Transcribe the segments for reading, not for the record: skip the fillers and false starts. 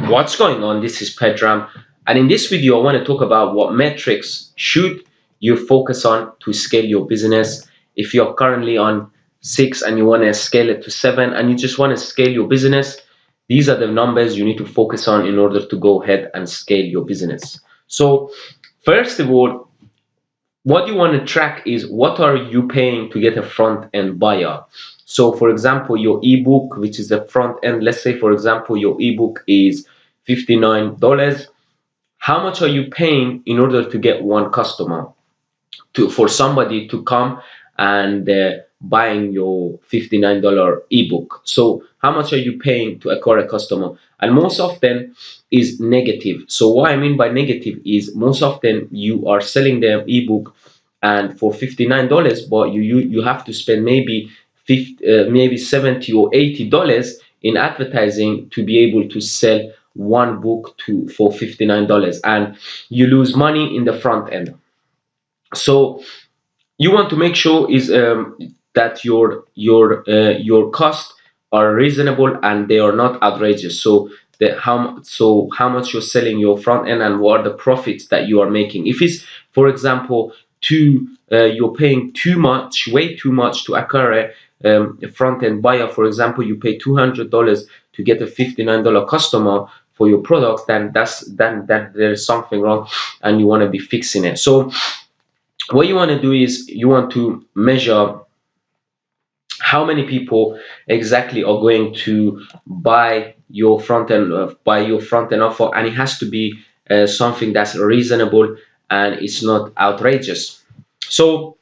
What's going on? This is Pedram, and in this video, I want to talk about what metrics should you focus on to scale your business. If you're currently on 6 and you want to scale it to 7 and you just want to scale your business, these are the numbers you need to focus on in order to go ahead and scale your business. So, first of all, what you want to track is what are you paying to get a front end buyer. So for example, your ebook, which is the front end, let's say for example your ebook is $59. How much are you paying in order to get one customer, to for somebody to come and buying your $59 ebook? So how much are you paying to acquire a customer? And most often is negative. So what I mean by negative is most often you are selling the ebook and for $59, but you have to spend maybe 50, maybe 70 or $80 in advertising to be able to sell one book to for $59, and you lose money in the front end. So you want to make sure is that your costs are reasonable and they are not outrageous. So how much you're selling your front end and what are the profits that you are making. If it's for example you're paying too much, way too much to acquire a front end buyer. For example, you pay $200 to get a $59 customer for your product, then there's something wrong and you want to be fixing it. So what you want to do is you want to measure how many people exactly are going to buy your front end offer, and it has to be something that's reasonable and it's not outrageous. So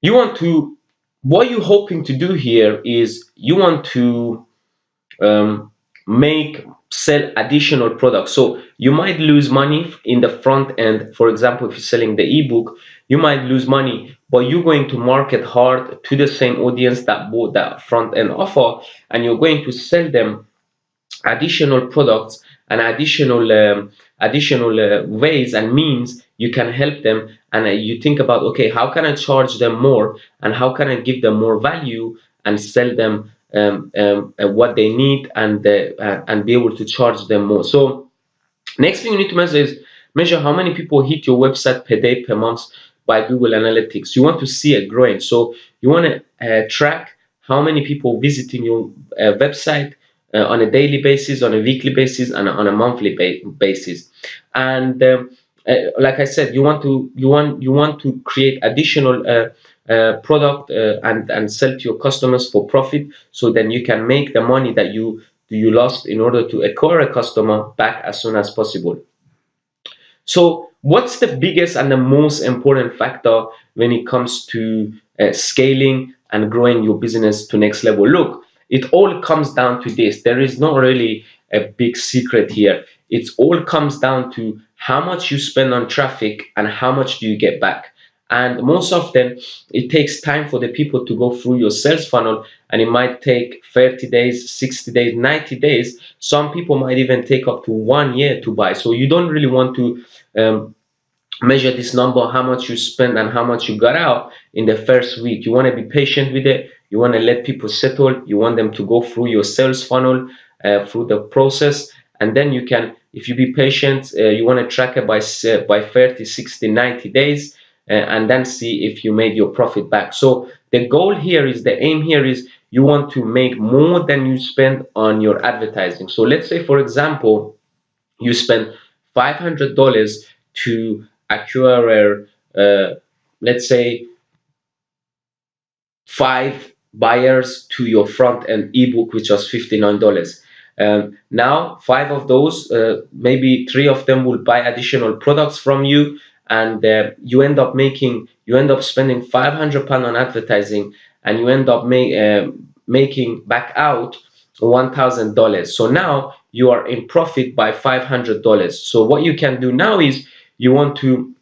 you want to what you're hoping to do here is you want to um, make sell additional products. So you might lose money in the front end. For example, if you're selling the ebook, you might lose money, but you're going to market hard to the same audience that bought that front end offer, and you're going to sell them additional products and additional ways and means you can help them. And you think about, okay, how can I charge them more and how can I give them more value and sell them what they need, and be able to charge them more. So next thing you need to measure is measure how many people hit your website per day, per month by Google Analytics. You want to see it growing. So you want to track how many people visiting your website on a daily basis, on a weekly basis, and on a monthly basis. And like I said, you want to create additional product and sell to your customers for profit, so then you can make the money that you lost in order to acquire a customer back as soon as possible. So what's the biggest and the most important factor when it comes to scaling and growing your business to next level? Look, it all comes down to this. There is not really a big secret here. It all comes down to how much you spend on traffic and how much do you get back. And most often, it takes time for the people to go through your sales funnel, and it might take 30 days, 60 days, 90 days. Some people might even take up to 1 year to buy. So you don't really want to um, measure this number, how much you spend and how much you got out in the first week. You want to be patient with it. You want to let people settle. You want them to go through your sales funnel, through the process, and then you can, if you be patient, you want to track it by 30, 60, 90 days, and then see if you made your profit back. So the goal here is, the aim here is, you want to make more than you spend on your advertising. So let's say for example you spend $500 to acquire let's say 5 buyers to your front end ebook, which was $59. Now 5 of those, maybe 3 of them will buy additional products from you, and you end up spending £500 on advertising, and you end up making back out $1,000. So now you are in profit by $500. So what you can do now is you want to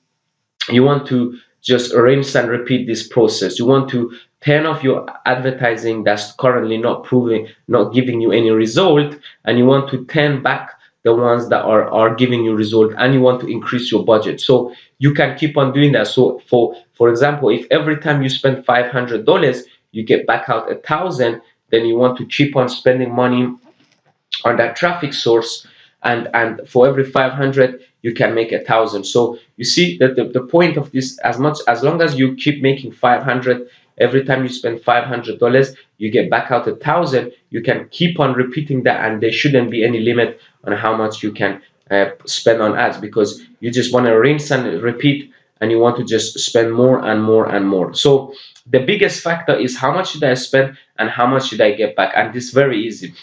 just rinse and repeat this process. You want to turn off your advertising that's currently not giving you any result, and you want to turn back the ones that are giving you result, and you want to increase your budget. So you can keep on doing that. So for example, if every time you spend $500 you get back out 1,000, then you want to keep on spending money on that traffic source, and for every 500 you can make 1,000. So you see that the point of this, as long as you keep making 500, every time you spend $500 you get back out 1,000. You can keep on repeating that, and there shouldn't be any limit on how much you can spend on ads, because you just want to rinse and repeat, and you want to just spend more and more and more. So the biggest factor is how much should I spend and how much should I get back, and this is very easy.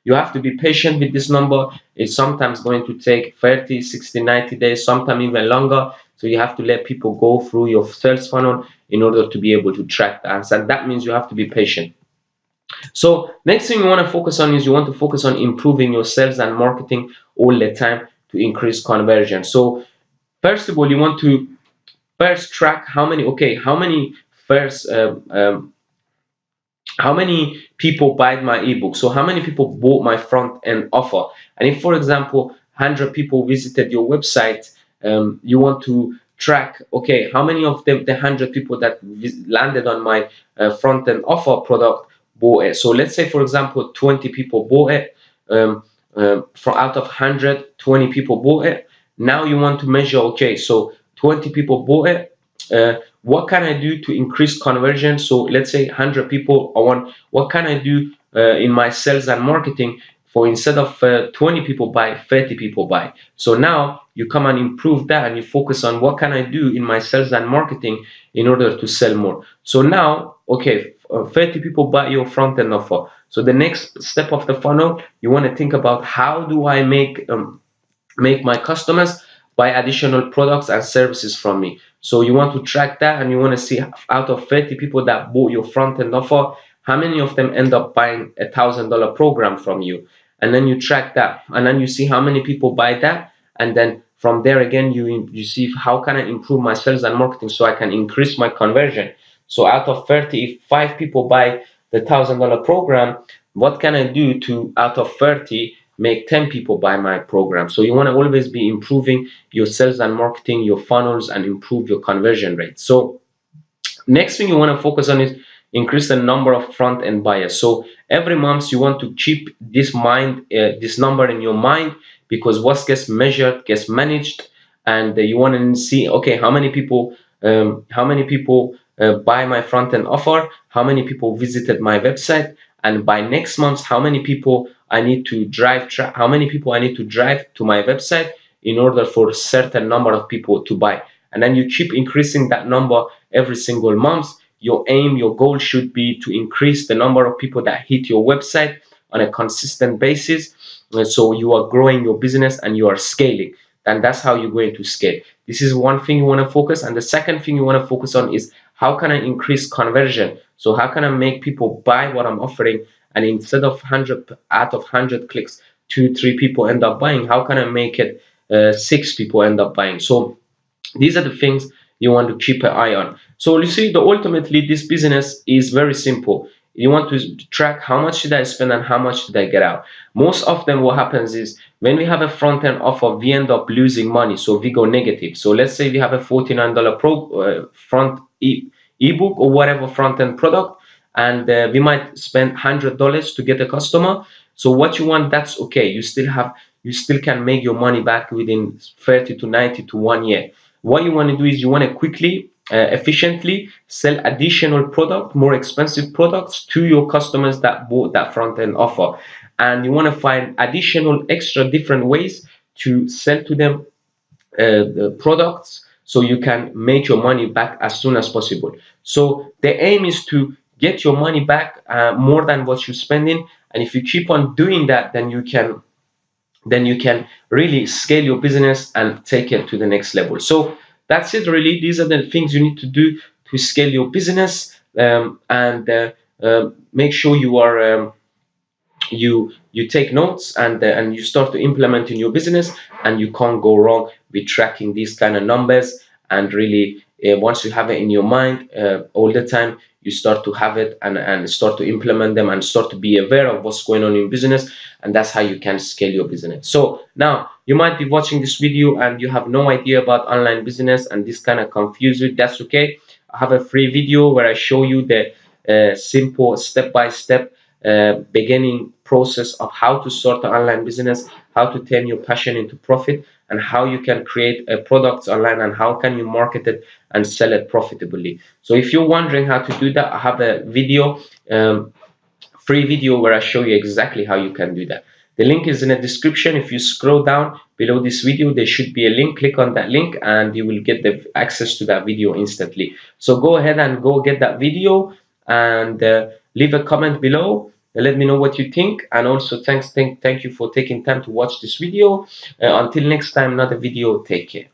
You have to be patient with this number. It's sometimes going to take 30, 60, 90 days, sometimes even longer. So you have to let people go through your sales funnel in order to be able to track that. And that means you have to be patient. So next thing you want to focus on is you want to focus on improving your sales and marketing all the time to increase conversion. So first of all, you want to first track how many first how many people buy my ebook, so how many people bought my front end offer. And if, for example, 100 people visited your website, you want to track, okay, how many of them, the 100 people that landed on my front end offer product, bought it. So let's say, for example, 20 people bought it. From out of 100, 20 people bought it. Now you want to measure, okay, so 20 people bought it. What can I do to increase conversion? So let's say 100 people, what can I do in my sales and marketing for, instead of 20 people buy, 30 people buy? So now you come and improve that, and you focus on what can I do in my sales and marketing in order to sell more. So now, okay, 30 people buy your front end offer. So the next step of the funnel, you want to think about, how do I make my customers buy additional products and services from me. So you want to track that, and you want to see, out of 30 people that bought your front end offer, how many of them end up buying $1,000 program from you. And then you track that, and then you see how many people buy that, and then from there again you see, how can I improve my sales and marketing so I can increase my conversion. So out of 30, if 5 people buy the $1,000 program, what can I do to, out of 30, make 10 people buy my program? So you want to always be improving your sales and marketing, your funnels, and improve your conversion rate. So next thing you want to focus on is increase the number of front end buyers. So every month you want to keep this number in your mind, because what gets measured gets managed. And you want to see, okay, how many people buy my front end offer, how many people visited my website, and by next month, how many people I need to how many people I need to drive to my website in order for a certain number of people to buy. And then you keep increasing that number every single month. Your aim, your goal should be to increase the number of people that hit your website on a consistent basis. So you are growing your business and you are scaling. And that's how you're going to scale. This is one thing you want to focus. And the second thing you want to focus on is, how can I increase conversion? So how can I make people buy what I'm offering? And instead of 100 out of 100 clicks, 2, 3 people end up buying. How can I make it 6 people end up buying? So these are the things you want to keep an eye on. So you see, ultimately this business is very simple. You want to track, how much should I spend and how much should I get out. Most often what happens is, when we have a front end offer, we end up losing money, so we go negative. So let's say we have a $49 front ebook or whatever front end product, and we might spend $100 to get a customer. So what you want, that's okay, you still can make your money back within 30 to 90 to 1 year. What you want to do is, you want to quickly, efficiently sell additional product, more expensive products, to your customers that bought that front end offer. And you want to find additional extra different ways to sell to them the products, so you can make your money back as soon as possible. So the aim is to get your money back more than what you're spending. And if you keep on doing that, then you can really scale your business and take it to the next level. So that's it, really. These are the things you need to do to scale your business, and make sure you take notes, and you start to implement in your business. And you can't go wrong with tracking these kind of numbers. And really, once you have it in your mind all the time, you start to have it, and start to implement them, and start to be aware of what's going on in business. And that's how you can scale your business. So now you might be watching this video and you have no idea about online business, and this kind of confuse you. That's okay. I have a free video where I show you the simple step-by-step beginning process of how to start an online business, how to turn your passion into profit, and how you can create a product online and how can you market it and sell it profitably. So if you're wondering how to do that, I have a video, free video where I show you exactly how you can do that. The link is in the description. If you scroll down below this video, there should be a link. Click on that link and you will get the access to that video instantly. So go ahead and go get that video and leave a comment below. Let me know what you think, and also thank you for taking time to watch this video. Until next time, another video. Take care.